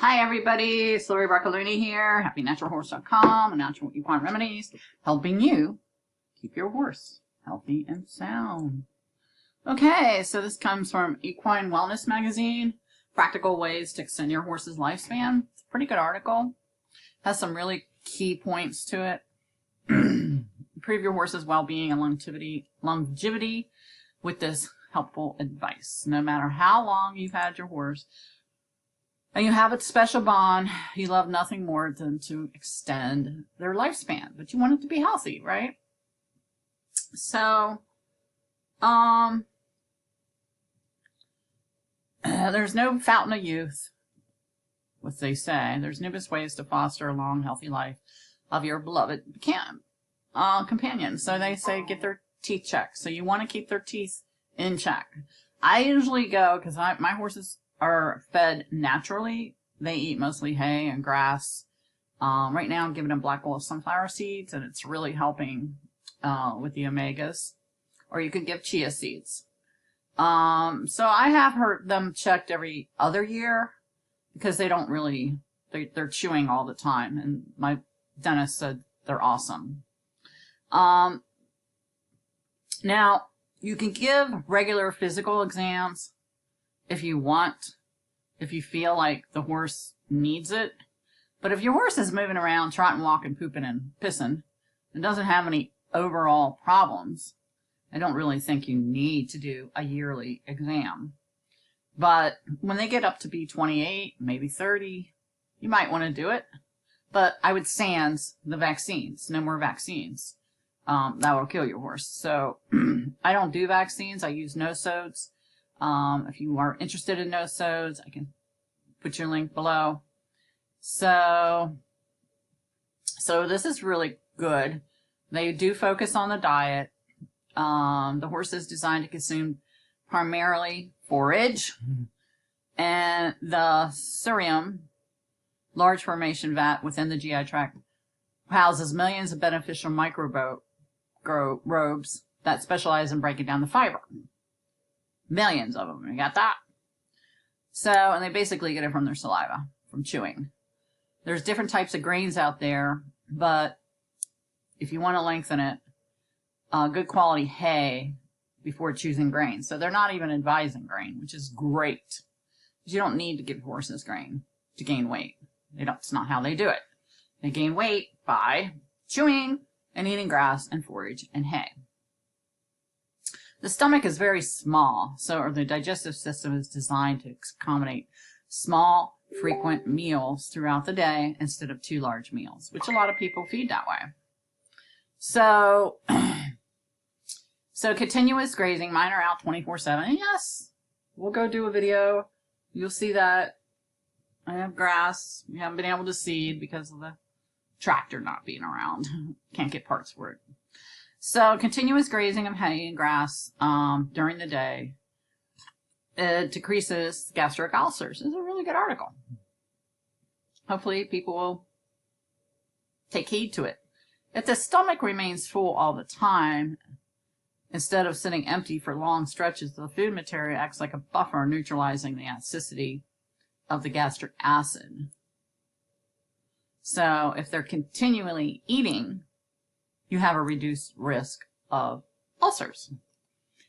Hi everybody, it's Lori Broccolini here, happynaturalhorse.com and Natural Equine Remedies, helping you keep your horse healthy and sound. Okay, so this comes from Equine Wellness Magazine, Practical Ways to Extend Your Horse's Lifespan. It's a pretty good article. Has some really key points to it. Improve your horse's well-being and longevity with this helpful advice. No matter how long you've had your horse, and you have a special bond, you love nothing more than to extend their lifespan, but you want it to be healthy, right? So, there's no fountain of youth, what they say. There's numerous ways to foster a long, healthy life of your beloved companion. So they say get their teeth checked. So you want to keep their teeth in check. I usually go, because my horses are fed naturally. They eat mostly hay and grass. Right now I'm giving them black bowl of sunflower seeds, and it's really helping with the omegas. Or you could give chia seeds. So I have heard them checked every other year because they don't really, they're chewing all the time, and my dentist said they're awesome. Now, you can give regular physical exams if you want, if you feel like the horse needs it. But if your horse is moving around, trotting, walking, pooping, and pissing, and doesn't have any overall problems, I don't really think you need to do a yearly exam. But when they get up to be 28, maybe 30, you might want to do it. But I would sans the vaccines. No more vaccines. That will kill your horse. So I don't do vaccines. I use no-sodes. If you are interested in no-sodes, I can put your link below. So this is really good. They do focus on the diet. The horse is designed to consume primarily forage, and the cerium, large formation vat within the GI tract, houses millions of beneficial microbes that specialize in breaking down the fiber. Millions of them. You got that? So, and they basically get it from their saliva, from chewing. There's different types of grains out there, but if you want to lengthen it, good quality hay before choosing grain. So they're not even advising grain, which is great. You don't need to give horses grain to gain weight. It's not how they do it. They gain weight by chewing and eating grass and forage and hay. The stomach is very small, or the digestive system is designed to accommodate small, frequent meals throughout the day instead of 2 large meals, which a lot of people feed that way. So, continuous grazing, mine are out 24/7. And yes, we'll go do a video. You'll see that I have grass. We haven't been able to seed because of the tractor not being around. Can't get parts for it. So continuous grazing of hay and grass during the day, it decreases gastric ulcers. It's a really good article. Hopefully people will take heed to it. If the stomach remains full all the time, instead of sitting empty for long stretches, the food material acts like a buffer, neutralizing the acidity of the gastric acid. So if they're continually eating, you have a reduced risk of ulcers.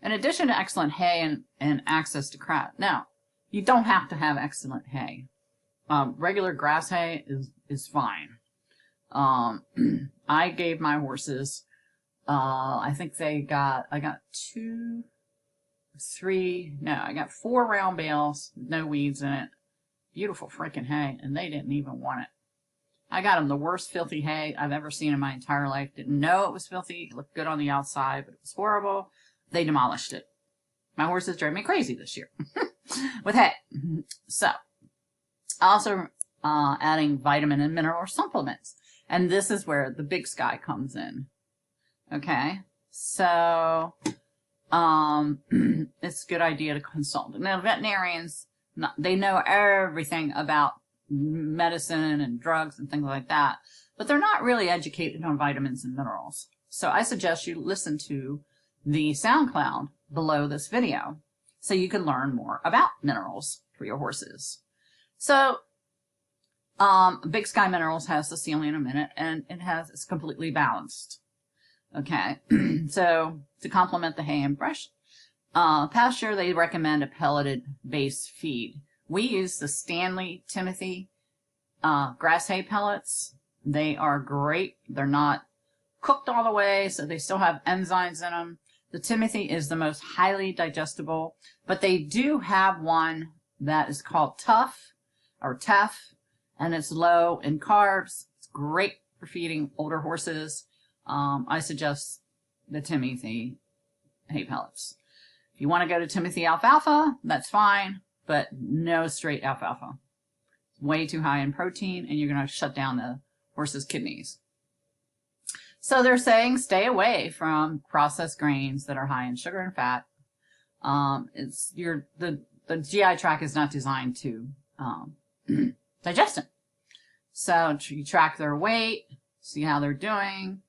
In addition to excellent hay and access to crop. Now, you don't have to have excellent hay. Regular grass hay is fine. I gave my horses, I think I got 4 round bales, no weeds in it. Beautiful freaking hay, and they didn't even want it. I got them the worst filthy hay I've ever seen in my entire life. Didn't know it was filthy. It looked good on the outside, but it was horrible. They demolished it. My horses drove me crazy this year with hay. So, also adding vitamin and mineral supplements. And this is where the big sky comes in. Okay? So, it's a good idea to consult. Now, veterinarians, they know everything about medicine and drugs and things like that, but they're not really educated on vitamins and minerals. So I suggest you listen to the SoundCloud below this video so you can learn more about minerals for your horses. So Big Sky Minerals has the selenium in it, and it's completely balanced. Okay, so to complement the hay and brush, Pasture, they recommend a pelleted base feed. We use the Stanley Timothy grass hay pellets. They are great. They're not cooked all the way, so they still have enzymes in them. The Timothy is the most highly digestible, but they do have one that is called Tough or Tough, and it's low in carbs. It's great for feeding older horses. I suggest the Timothy hay pellets. If you want to go to Timothy alfalfa, that's fine, but no straight alfalfa. It's way too high in protein, and you're going to shut down the horse's kidneys. So they're saying stay away from processed grains that are high in sugar and fat. The GI tract is not designed to digest it. So you track their weight, see how they're doing.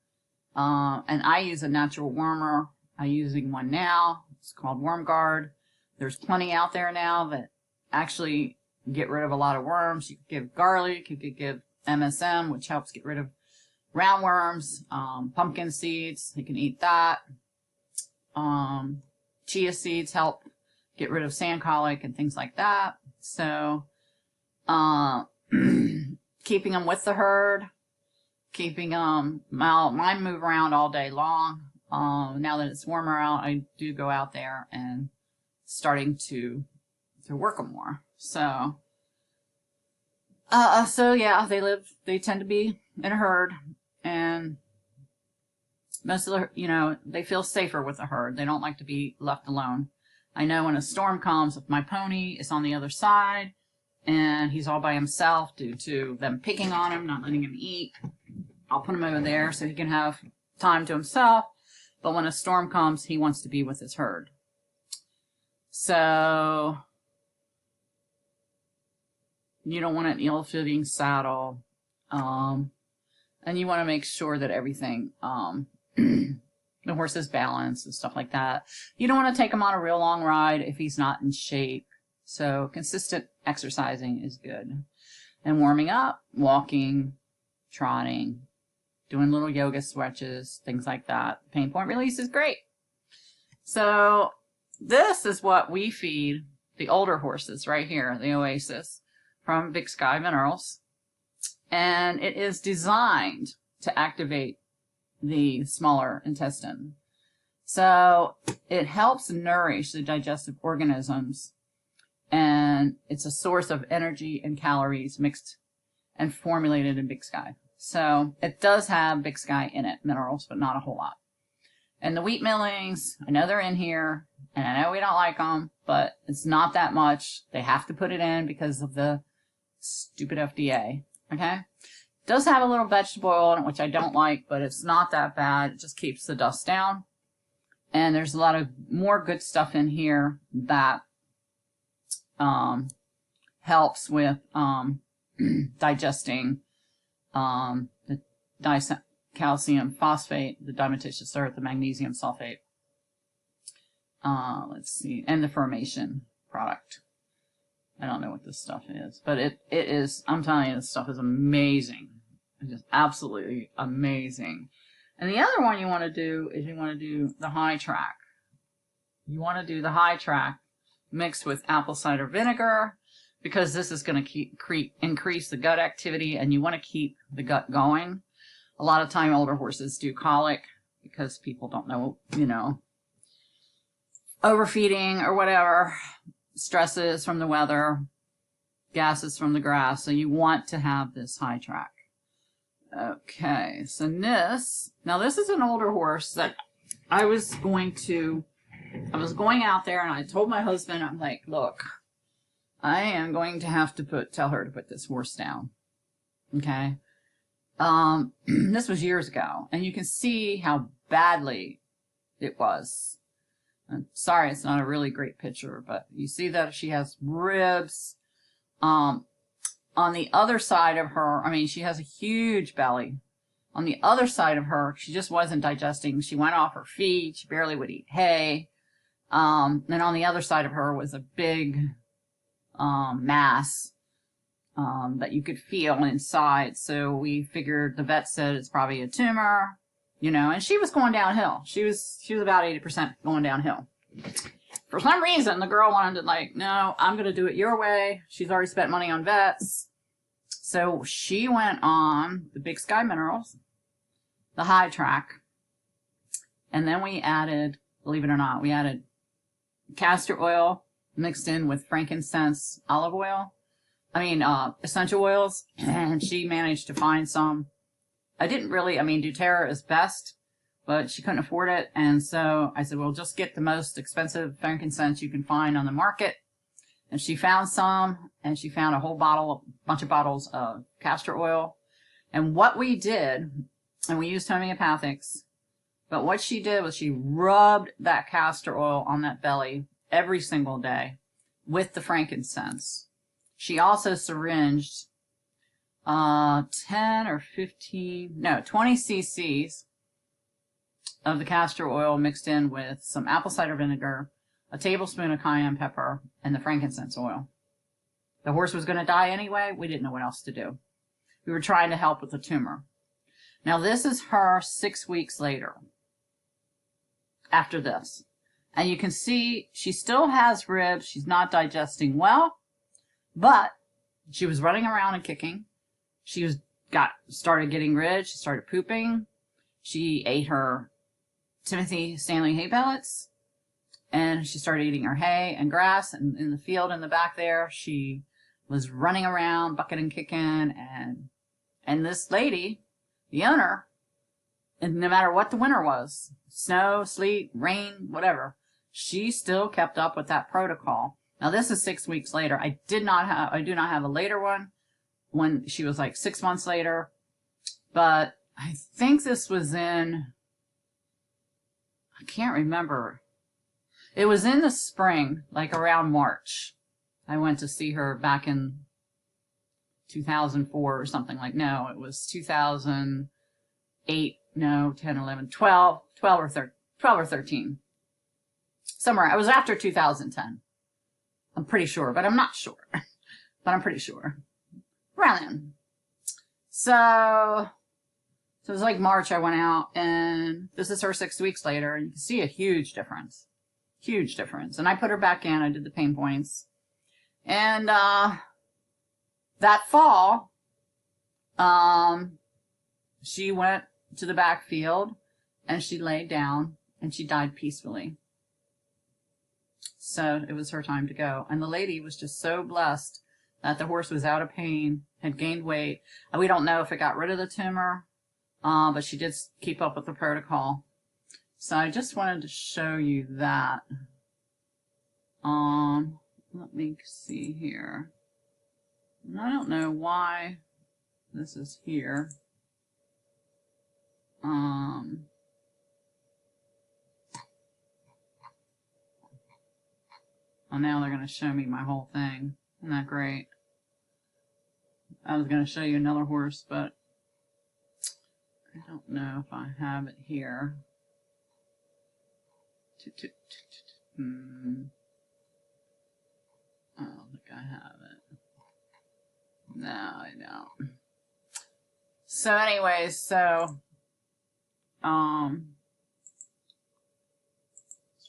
And I use a natural wormer. I'm using one now. It's called Worm Guard. There's plenty out there now that actually get rid of a lot of worms. You could give garlic, you could give MSM, which helps get rid of roundworms, pumpkin seeds, you can eat that. Chia seeds help get rid of sand colic and things like that. So, keeping them with the herd, keeping them, mine move around all day long. Now that it's warmer out, I do go out there and starting to work them more. So, yeah, they tend to be in a herd, and most of the, they feel safer with a herd. They don't like to be left alone. I know when a storm comes, if my pony is on the other side and he's all by himself due to them picking on him, not letting him eat, I'll put him over there so he can have time to himself. But when a storm comes, he wants to be with his herd. So you don't want an ill-fitting saddle. And you want to make sure that everything, the horse is balanced and stuff like that. You don't want to take him on a real long ride if he's not in shape. So consistent exercising is good. And warming up, walking, trotting, doing little yoga stretches, things like that. Pain point release is great. So this is what we feed the older horses right here, the Oasis from Big Sky Minerals. And it is designed to activate the smaller intestine. So it helps nourish the digestive organisms, and it's a source of energy and calories mixed and formulated in Big Sky. So it does have Big Sky in it, minerals, but not a whole lot. And the wheat millings, I know they're in here, and I know we don't like them, but it's not that much. They have to put it in because of the stupid FDA. Okay, it does have a little vegetable oil in it, which I don't like, but it's not that bad. It just keeps the dust down. And there's a lot of more good stuff in here that helps with digesting the calcium phosphate, the diatomaceous earth, the magnesium sulfate. Let's see, and the formation product. I don't know what this stuff is, but it is, I'm telling you, this stuff is amazing. It's just absolutely amazing. And the other one you want to do is you want to do the high track. You want to do the high track mixed with apple cider vinegar, because this is going to increase the gut activity, and you want to keep the gut going. A lot of time older horses do colic because people don't know, overfeeding or whatever. Stresses from the weather, gases from the grass. So you want to have this high track. Okay, so now this is an older horse that I was going out there, and I told my husband, I'm like, look, I am going to have to tell her to put this horse down. Okay. This was years ago, and you can see how badly it was. I'm sorry, it's not a really great picture, but you see that she has ribs. On the other side of her, she has a huge belly. On the other side of her, she just wasn't digesting. She went off her feet. She barely would eat hay. And on the other side of her was a big mass that you could feel inside. So we figured, the vet said it's probably a tumor, you know, and she was going downhill. She was about 80% going downhill. For some reason, the girl wanted to, like, no, I'm going to do it your way. She's already spent money on vets. So she went on the Big Sky Minerals, the high track, and then we added, believe it or not, we added castor oil mixed in with frankincense olive oil. Essential oils. And she managed to find some. I didn't really, doTERRA is best, but she couldn't afford it. And so I said, well, just get the most expensive frankincense you can find on the market. And she found some, and she found a bunch of bottles of castor oil. And what we did, and we used homeopathics, but what she did was she rubbed that castor oil on that belly every single day with the frankincense. She also syringed 20 cc's of the castor oil mixed in with some apple cider vinegar, a tablespoon of cayenne pepper, and the frankincense oil. The horse was going to die anyway. We didn't know what else to do. We were trying to help with the tumor. Now, this is her 6 weeks later, after this. And you can see she still has ribs. She's not digesting well, but she was running around and kicking. She started getting rid. She started pooping. She ate her Timothy Stanley hay pellets, and she started eating her hay and grass. And in the field in the back there, she was running around, bucking and kicking. And this lady, the owner, and no matter what the winter was, snow, sleet, rain, whatever, she still kept up with that protocol. Now, this is 6 weeks later. I do not have a later one when she was like 6 months later, but I think this was I can't remember. It was in the spring, like around March. I went to see her back in 2004 or something like, no, it was 2008, no, 10, 11, 12 or 13. Somewhere. It was after 2010. I'm pretty sure, but I'm not sure. But I'm pretty sure. Around then. So it was like March I went out, and this is her 6 weeks later, and you can see a huge difference. Huge difference. And I put her back in. I did the pain points. And that fall, she went to the backfield, and she laid down, and she died peacefully. So it was her time to go. And the lady was just so blessed that the horse was out of pain, had gained weight. And we don't know if it got rid of the tumor, but she did keep up with the protocol. So I just wanted to show you that. Let me see here. And I don't know why this is here. Well, now they're going to show me my whole thing. Isn't that great? I was going to show you another horse, but I don't know if I have it here. I don't think I have it. No, I don't. So anyways, let's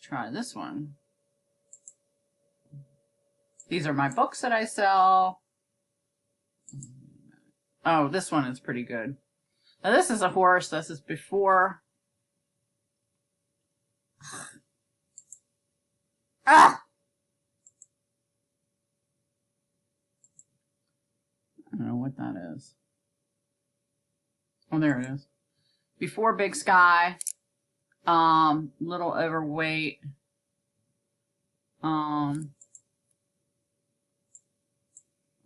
try this one. These are my books that I sell. Oh, this one is pretty good. Now, this is a horse. This is before. Ah! I don't know what that is. Oh, there it is. Before Big Sky. Little overweight. I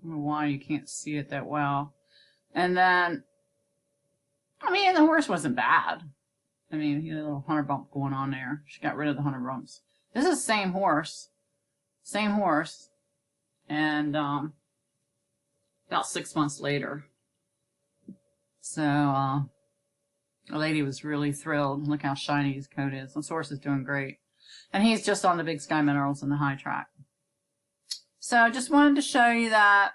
don't know why you can't see it that well. And then, the horse wasn't bad. He had a little hunter bump going on there. She got rid of the hunter bumps. This is the same horse. Same horse. And, about 6 months later. So, the lady was really thrilled. Look how shiny his coat is. This horse is doing great. And he's just on the Big Sky Minerals in the high track. So I just wanted to show you that.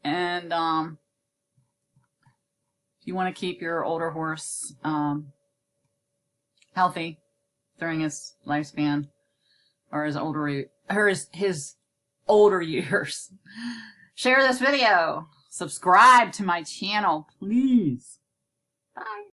And if you want to keep your older horse healthy during his lifespan or his older years, share this video. Subscribe to my channel, please. Bye.